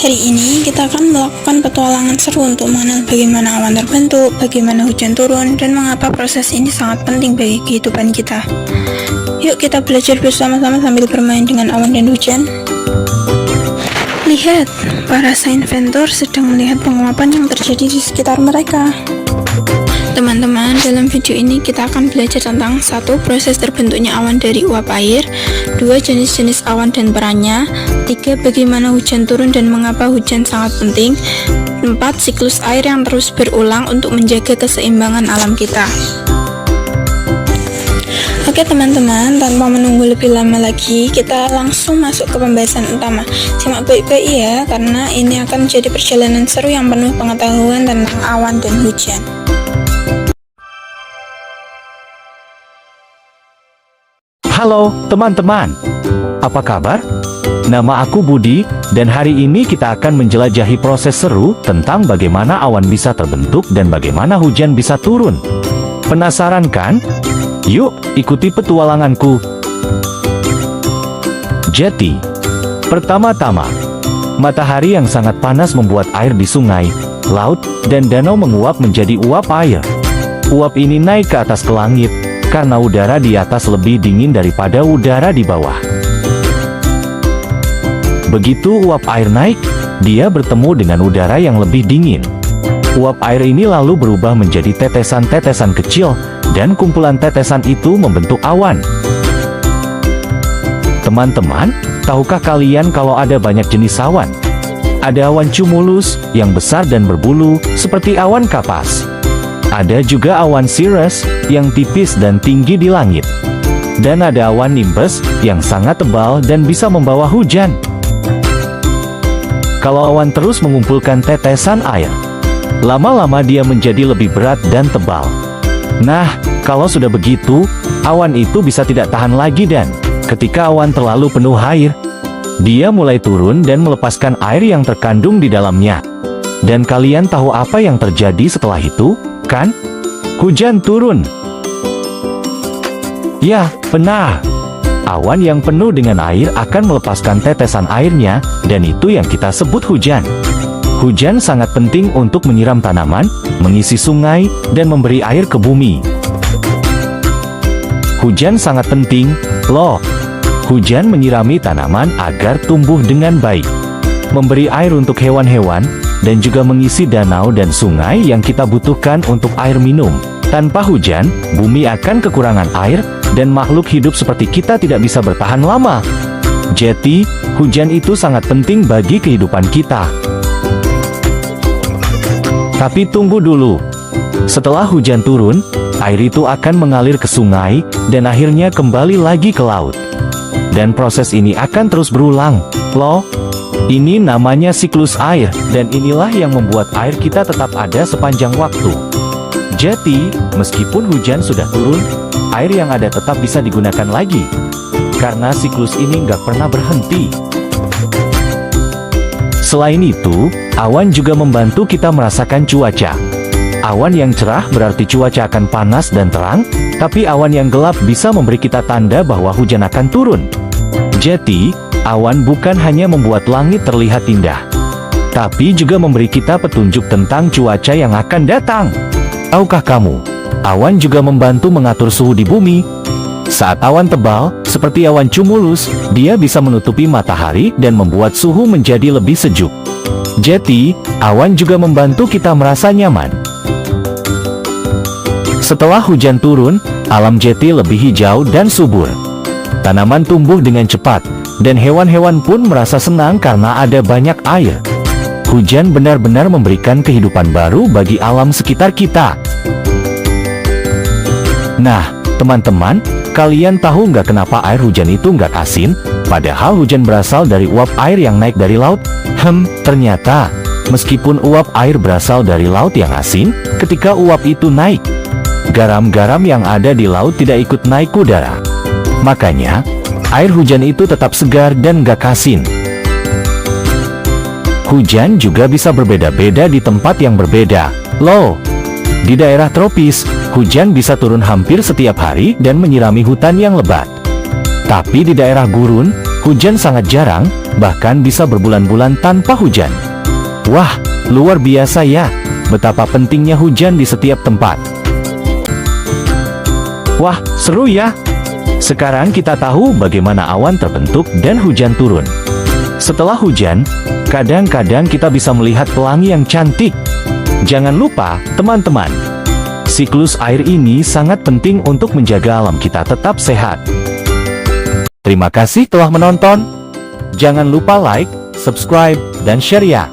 Hari ini kita akan melakukan petualangan seru untuk mengenal bagaimana awan terbentuk, bagaimana hujan turun, dan mengapa proses ini sangat penting bagi kehidupan kita. Yuk kita belajar bersama-sama sambil bermain dengan awan dan hujan. Lihat, para sainventor sedang melihat penguapan yang terjadi di sekitar mereka. Teman-teman, dalam video ini kita akan belajar tentang 1. Proses terbentuknya awan dari uap air, 2. Jenis-jenis awan dan perannya, 3. Bagaimana hujan turun dan mengapa hujan sangat penting, 4. Siklus air yang terus berulang untuk menjaga keseimbangan alam kita. Oke teman-teman, tanpa menunggu lebih lama lagi, kita langsung masuk ke pembahasan utama. Simak baik-baik ya, karena ini akan menjadi perjalanan seru yang penuh pengetahuan tentang awan dan hujan. Halo teman-teman, apa kabar? Nama aku Budi, dan hari ini kita akan menjelajahi proses seru tentang bagaimana awan bisa terbentuk dan bagaimana hujan bisa turun. Penasaran kan? Yuk, ikuti petualanganku. Jadi, pertama-tama, matahari yang sangat panas membuat air di sungai, laut, dan danau menguap menjadi uap air. Uap ini naik ke atas ke langit, karena udara di atas lebih dingin daripada udara di bawah. Begitu uap air naik, dia bertemu dengan udara yang lebih dingin. Uap air ini lalu berubah menjadi tetesan-tetesan kecil, dan kumpulan tetesan itu membentuk awan. Teman-teman, tahukah kalian kalau ada banyak jenis awan? Ada awan cumulus, yang besar dan berbulu, seperti awan kapas. Ada juga awan cirrus, yang tipis dan tinggi di langit. Dan ada awan nimbus, yang sangat tebal dan bisa membawa hujan. Kalau awan terus mengumpulkan tetesan air, lama-lama dia menjadi lebih berat dan tebal. Nah, kalau sudah begitu, awan itu bisa tidak tahan lagi dan, ketika awan terlalu penuh air, dia mulai turun dan melepaskan air yang terkandung di dalamnya. Dan kalian tahu apa yang terjadi setelah itu? Kan? Hujan turun. Ya, benar. Awan yang penuh dengan air akan melepaskan tetesan airnya, dan itu yang kita sebut hujan. Hujan sangat penting untuk menyiram tanaman, mengisi sungai, dan memberi air ke bumi. Hujan sangat penting, loh. Hujan menyirami tanaman agar tumbuh dengan baik, memberi air untuk hewan-hewan, dan juga mengisi danau dan sungai yang kita butuhkan untuk air minum. Tanpa hujan, bumi akan kekurangan air, dan makhluk hidup seperti kita tidak bisa bertahan lama. Jadi, hujan itu sangat penting bagi kehidupan kita. Tapi tunggu dulu. Setelah hujan turun, air itu akan mengalir ke sungai, dan akhirnya kembali lagi ke laut. Dan proses ini akan terus berulang, loh. Ini namanya siklus air, dan inilah yang membuat air kita tetap ada sepanjang waktu. Jadi, meskipun hujan sudah turun, air yang ada tetap bisa digunakan lagi. Karena siklus ini nggak pernah berhenti. Selain itu, awan juga membantu kita merasakan cuaca. Awan yang cerah berarti cuaca akan panas dan terang, tapi awan yang gelap bisa memberi kita tanda bahwa hujan akan turun. Jadi, awan bukan hanya membuat langit terlihat indah, tapi juga memberi kita petunjuk tentang cuaca yang akan datang. Tahukah kamu, awan juga membantu mengatur suhu di bumi. Saat awan tebal, seperti awan cumulus, dia bisa menutupi matahari dan membuat suhu menjadi lebih sejuk. Jadi, awan juga membantu kita merasa nyaman. Setelah hujan turun, alam jadi lebih hijau dan subur. Tanaman tumbuh dengan cepat, dan hewan-hewan pun merasa senang karena ada banyak air. Hujan benar-benar memberikan kehidupan baru bagi alam sekitar kita. Nah, teman-teman, kalian tahu nggak kenapa air hujan itu nggak asin, padahal hujan berasal dari uap air yang naik dari laut? Ternyata, meskipun uap air berasal dari laut yang asin, ketika uap itu naik, garam-garam yang ada di laut tidak ikut naik ke udara. Makanya, air hujan itu tetap segar dan nggak asin. Hujan juga bisa berbeda-beda di tempat yang berbeda, loh. Di daerah tropis, hujan bisa turun hampir setiap hari dan menyirami hutan yang lebat. Tapi di daerah gurun, hujan sangat jarang, bahkan bisa berbulan-bulan tanpa hujan. Wah, luar biasa ya, betapa pentingnya hujan di setiap tempat. Wah, seru ya. Sekarang kita tahu bagaimana awan terbentuk dan hujan turun. Setelah hujan, kadang-kadang kita bisa melihat pelangi yang cantik. Jangan lupa, teman-teman, siklus air ini sangat penting untuk menjaga alam kita tetap sehat. Terima kasih telah menonton. Jangan lupa like, subscribe, dan share ya.